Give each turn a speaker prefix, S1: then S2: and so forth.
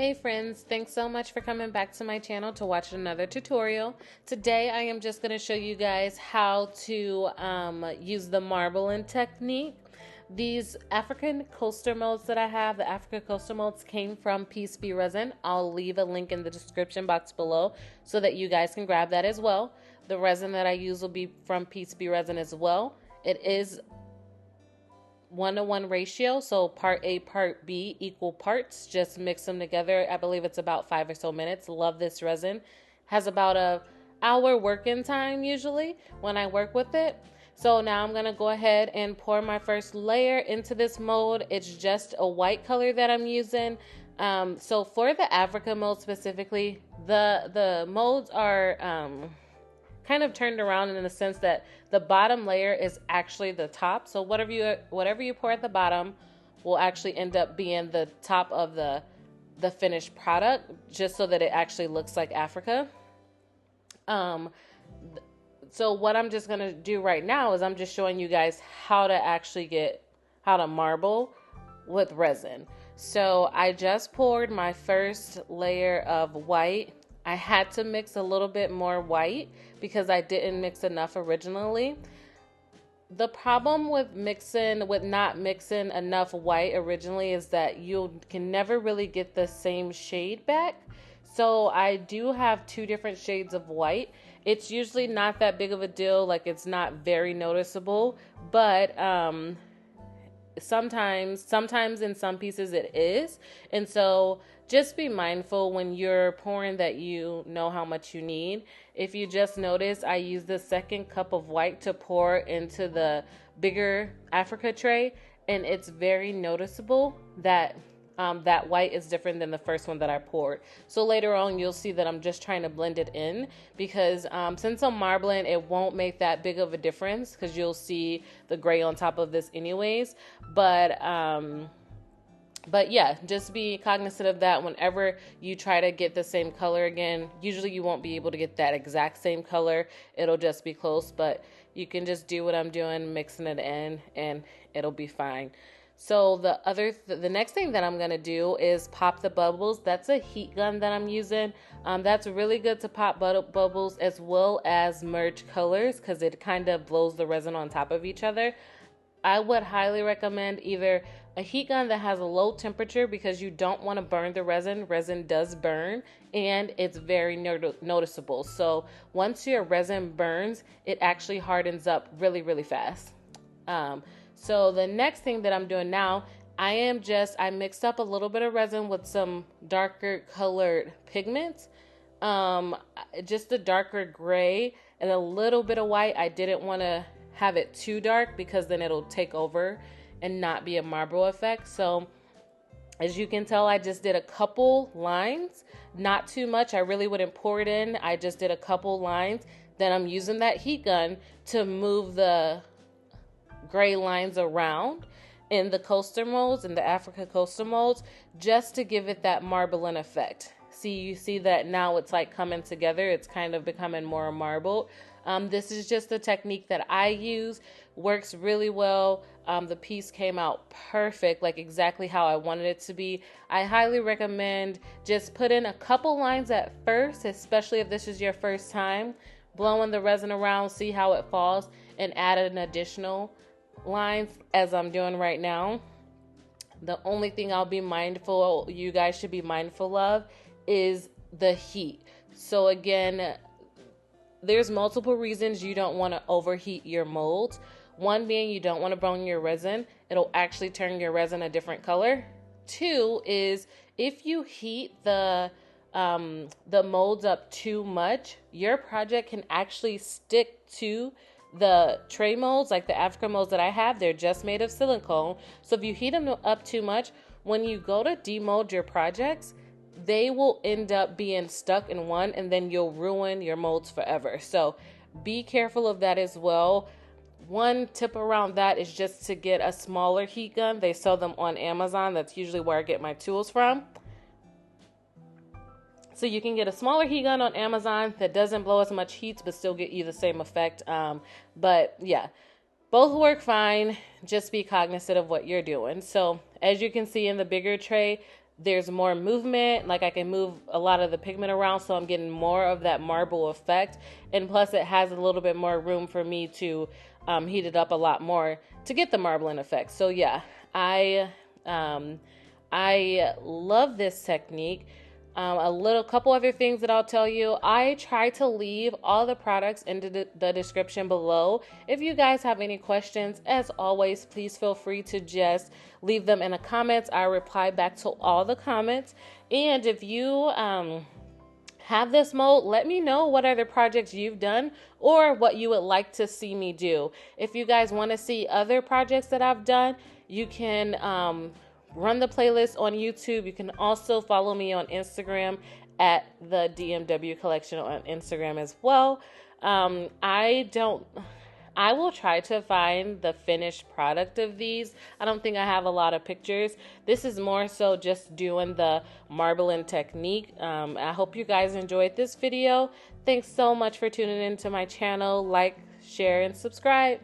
S1: Hey friends, thanks so much for coming back to my channel to watch another tutorial. Today I am just going to show you guys how to use the marbling technique. These African coaster molds that I have, the African coaster molds came from Be Resin. I'll leave a link in the description box below so that you guys can grab that as well. The resin that I use will be from Be Resin as well. It is 1-to-1 ratio, so part A, part B, equal parts. Just mix them together. I believe it's about 5 or so minutes. Love this resin. Has about a hour working time usually when I work with it. So now I'm gonna go ahead and pour my first layer into this mold. It's just a white color that I'm using. So for the Africa mold specifically, the molds are kind of turned around in the sense that the bottom layer is actually the top. So whatever you pour at the bottom will actually end up being the top of the finished product, just so that it actually looks like Africa. So what I'm just gonna do right now is I'm just showing you guys how to marble with resin. So I just poured my first layer of white. I had to mix a little bit more white because I didn't mix enough originally. The problem with not mixing enough white originally is that you can never really get the same shade back. So I do have 2 different shades of white. It's usually not that big of a deal, like it's not very noticeable, but sometimes in some pieces it is. And so just be mindful when you're pouring that you know how much you need. If you just notice, I use the second cup of white to pour into the bigger Africa tray, and it's very noticeable that that white is different than the first one that I poured. So later on, you'll see that I'm just trying to blend it in because since I'm marbling, it won't make that big of a difference because you'll see the gray on top of this anyways. But yeah, just be cognizant of that whenever you try to get the same color again. Usually you won't be able to get that exact same color. It'll just be close, but you can just do what I'm doing, mixing it in, and it'll be fine. So the next thing that I'm going to do is pop the bubbles. That's a heat gun that I'm using. That's really good to pop bubbles as well as merge colors because it kind of blows the resin on top of each other. I would highly recommend either a heat gun that has a low temperature because you don't want to burn the resin. Resin does burn and it's very noticeable. So once your resin burns, it actually hardens up really, really fast. So the next thing that I'm doing now, I mixed up a little bit of resin with some darker colored pigments, just a darker gray and a little bit of white. I didn't want to have it too dark because then it'll take over and not be a marble effect. So as you can tell, I just did a couple lines, not too much. I really wouldn't pour it in. I just did a couple lines. Then I'm using that heat gun to move the gray lines around in the coaster molds, in the Africa coaster molds, just to give it that marbling effect. You see that now it's like coming together. It's kind of becoming more marbled. This is just the technique that I use. Works really well. The piece came out perfect, like exactly how I wanted it to be. I highly recommend just put in a couple lines at first, especially if this is your first time. Blowing the resin around, see how it falls, and add an additional lines as I'm doing right now. The only thing you guys should be mindful of is the heat. So again, there's multiple reasons you don't want to overheat your molds. One being you don't want to burn your resin. It'll actually turn your resin a different color. 2 is if you heat the molds up too much, your project can actually stick to the tray molds, like the Africa molds that I have. They're just made of silicone. So if you heat them up too much, when you go to demold your projects, they will end up being stuck in one and then you'll ruin your molds forever. So be careful of that as well. One tip around that is just to get a smaller heat gun. They sell them on Amazon. That's usually where I get my tools from. So you can get a smaller heat gun on Amazon that doesn't blow as much heat but still get you the same effect. But yeah, both work fine. Just be cognizant of what you're doing. So as you can see in the bigger tray, there's more movement, like I can move a lot of the pigment around, so I'm getting more of that marble effect. And plus it has a little bit more room for me to heat it up a lot more to get the marbling effect. So yeah, I love this technique. Couple other things that I'll tell you. I try to leave all the products in the description below. If you guys have any questions, as always, please feel free to just leave them in the comments. I reply back to all the comments. And if you have this mold, let me know what other projects you've done or what you would like to see me do. If you guys want to see other projects that I've done, you can run the playlist on YouTube. You can also follow me on Instagram at the DMW Collection on Instagram as well. I will try to find the finished product of these. I don't think I have a lot of pictures. This is more so just doing the marbling technique. I hope you guys enjoyed this video. Thanks so much for tuning into my channel. Like, share, and subscribe.